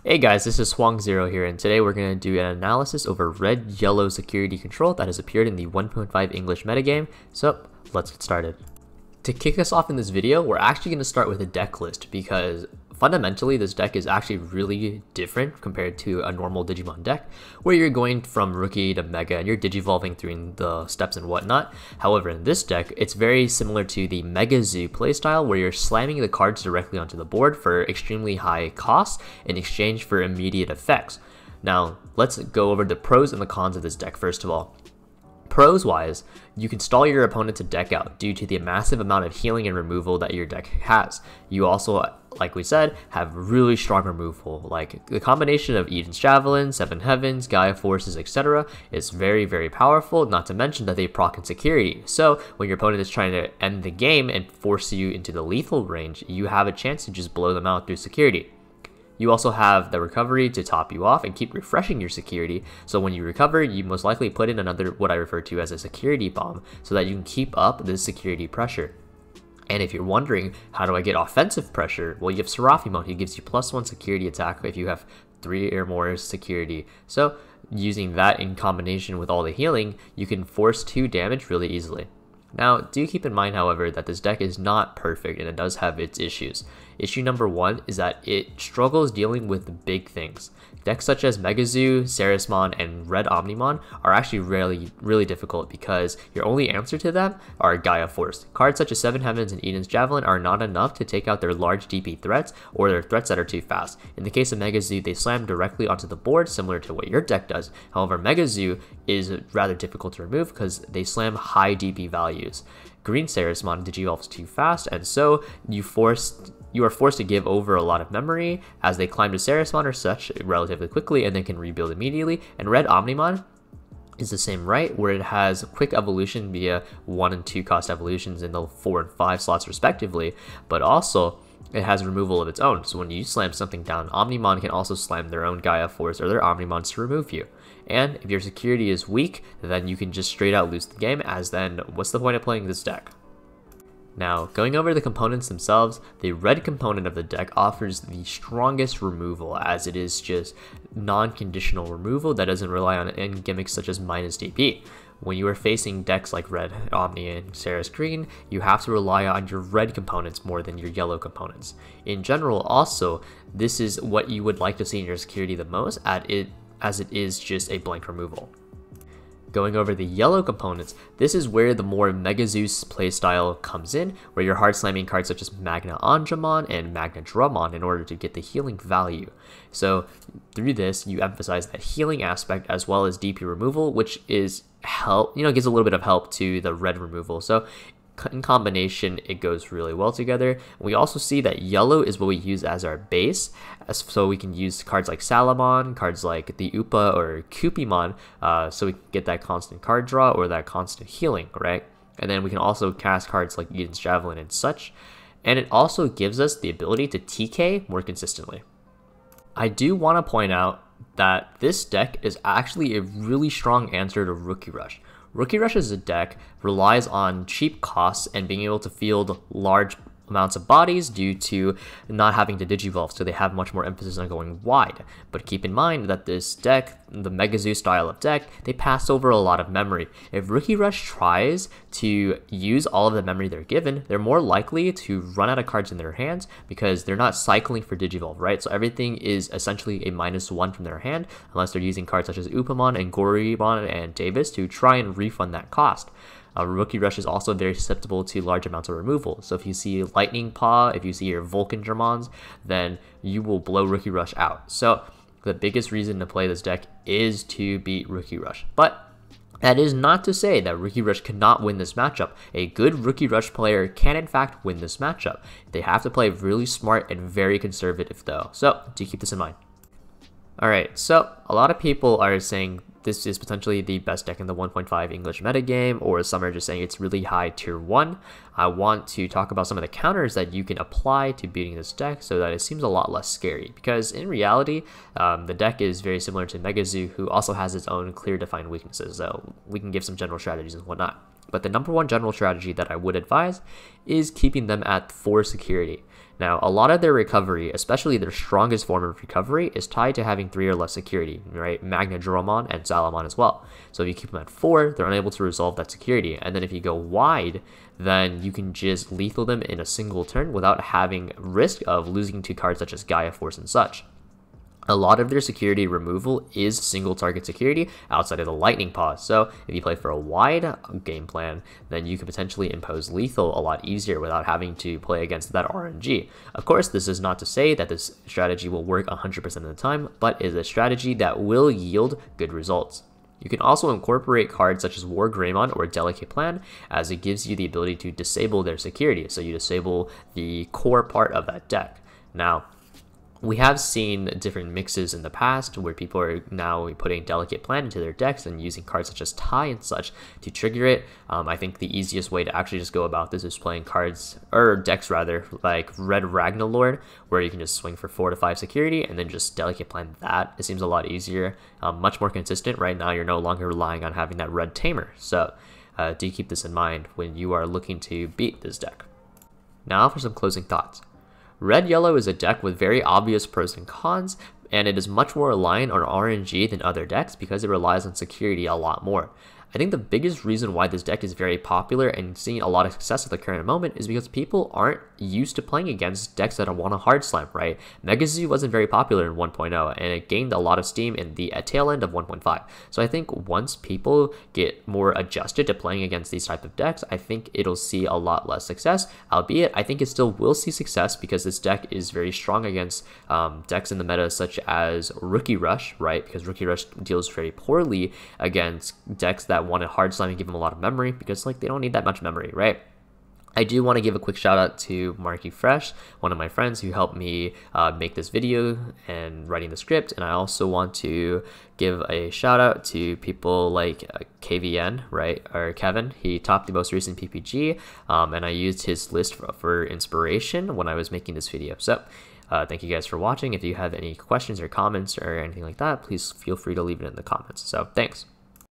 Hey guys, this is Hoang here, and today we're going to do an analysis over red-yellow security control that has appeared in the 1.5 English metagame, so let's get started. To kick us off in this video, we're actually going to start with a deck list because fundamentally this deck is actually really different compared to a normal Digimon deck where you're going from rookie to mega and you're digivolving through the steps and whatnot. However, in this deck, it's very similar to the Mega Zoo playstyle where you're slamming the cards directly onto the board for extremely high costs in exchange for immediate effects. Now, let's go over the pros and the cons of this deck first of all. Pros wise, you can stall your opponent to deck out due to the massive amount of healing and removal that your deck has. You also, like we said, have really strong removal, like the combination of Eden's Javelin, Seven Heavens, Gaia Forces, etc. is very powerful, not to mention that they proc in security. So when your opponent is trying to end the game and force you into the lethal range, you have a chance to just blow them out through security. You also have the recovery to top you off and keep refreshing your security, so when you recover, you most likely put in another, what I refer to as a security bomb, so that you can keep up this security pressure. And if you're wondering, how do I get offensive pressure? Well, you have Seraphimon, who gives you +1 security attack if you have 3 or more security. So using that in combination with all the healing, you can force 2 damage really easily. Now, do keep in mind, however, that this deck is not perfect and it does have its issues. Issue number 1 is that it struggles dealing with big things. Decks such as Mega Zoo, Sarismon, and Red Omnimon are actually really difficult because your only answer to them are Gaia Force. Cards such as Seven Heavens and Eden's Javelin are not enough to take out their large DP threats or their threats that are too fast. In the case of Mega Zoo, they slam directly onto the board, similar to what your deck does. However, Mega Zoo is rather difficult to remove because they slam high DP values. Green Sarismon digivolves too fast, and so you are forced to give over a lot of memory as they climb to Sarismon or such relatively quickly and then can rebuild immediately. And Red Omnimon is the same, right, where it has quick evolution via 1 and 2 cost evolutions in the 4 and 5 slots respectively, but also it has removal of its own. So when you slam something down, Omnimon can also slam their own Gaia Force or their Omnimons to remove you. And if your security is weak, then you can just straight out lose the game, as then what's the point of playing this deck? Now, going over the components themselves, the red component of the deck offers the strongest removal, as it is just non-conditional removal that doesn't rely on end gimmicks such as minus DP. When you are facing decks like Red Omni and Saris Green, you have to rely on your red components more than your yellow components. In general, also, this is what you would like to see in your security the most, as it is just a blank removal. Going over the yellow components, this is where the more Mega Zeus playstyle comes in, where you're hard slamming cards such as Magna Angemon and Magna Drummon in order to get the healing value. So through this, you emphasize that healing aspect as well as DP removal, which is gives a little bit of help to the red removal. So in combination, it goes really well together. We also see that yellow is what we use as our base, so we can use cards like Salamon, cards like the Upa or Cupimon, so we can get that constant card draw or that constant healing, right? And then we can also cast cards like Eden's Javelin and such, and it also gives us the ability to TK more consistently. I do want to point out that this deck is actually a really strong answer to Rookie Rush. Rookie Rush as a deck relies on cheap costs and being able to field large amounts of bodies due to not having to digivolve, so they have much more emphasis on going wide. But keep in mind that this deck, the Mega Zoo style of deck, they pass over a lot of memory. If Rookie Rush tries to use all of the memory they're given, they're more likely to run out of cards in their hands because they're not cycling for digivolve, right? So everything is essentially a -1 from their hand unless they're using cards such as Upamon and Goremon and Davis to try and refund that cost. Rookie Rush is also very susceptible to large amounts of removal. So if you see Lightning Paw, if you see your Vulcan Germons, then you will blow Rookie Rush out. So the biggest reason to play this deck is to beat Rookie Rush. But that is not to say that Rookie Rush cannot win this matchup. A good Rookie Rush player can in fact win this matchup. They have to play really smart and very conservative though. So do keep this in mind. Alright, so a lot of people are saying this is potentially the best deck in the 1.5 English metagame, or some are just saying it's really high tier 1. I want to talk about some of the counters that you can apply to beating this deck so that it seems a lot less scary, because in reality, the deck is very similar to Mega Zoo, who also has its own clear defined weaknesses, so we can give some general strategies and whatnot. But the number one general strategy that I would advise is keeping them at 4 security. Now, a lot of their recovery, especially their strongest form of recovery, is tied to having 3 or less security, right? Magnadromon and Salamon as well. So if you keep them at 4, they're unable to resolve that security. And then if you go wide, then you can just lethal them in a single turn without having risk of losing 2 cards such as Gaia Force and such. A lot of their security removal is single target security outside of the lightning pause. So if you play for a wide game plan, then you can potentially impose lethal a lot easier without having to play against that RNG. Of course, this is not to say that this strategy will work 100% of the time, but is a strategy that will yield good results. You can also incorporate cards such as War Greymon or Delicate Plan, as it gives you the ability to disable their security. So you disable the core part of that deck. Now, we have seen different mixes in the past where people are now putting Delicate Plan into their decks and using cards such as Tie and such to trigger it. I think the easiest way to actually just go about this is playing cards, or decks rather, like Red Ragnalord, where you can just swing for 4 to 5 security and then just Delicate Plan that. It seems a lot easier, much more consistent. Right now, you're no longer relying on having that Red Tamer. So do keep this in mind when you are looking to beat this deck. Now for some closing thoughts. Red-Yellow is a deck with very obvious pros and cons, and it is much more reliant on RNG than other decks because it relies on security a lot more. I think the biggest reason why this deck is very popular and seeing a lot of success at the current moment is because people aren't used to playing against decks that want a hard slam, right? Megazoo wasn't very popular in 1.0 and it gained a lot of steam in the tail end of 1.5. So I think once people get more adjusted to playing against these type of decks, I think it'll see a lot less success, albeit I think it still will see success because this deck is very strong against decks in the meta such as Rookie Rush, right? Because Rookie Rush deals very poorly against decks that want a hard slam and give them a lot of memory because like they don't need that much memory, right? I do want to give a quick shout out to Marky Fresh, one of my friends who helped me make this video and writing the script, and I also want to give a shout out to people like KVN, right, or Kevin. He topped the most recent PPG, and I used his list for inspiration when I was making this video. So thank you guys for watching. If you have any questions or comments or anything like that, please feel free to leave it in the comments. So thanks.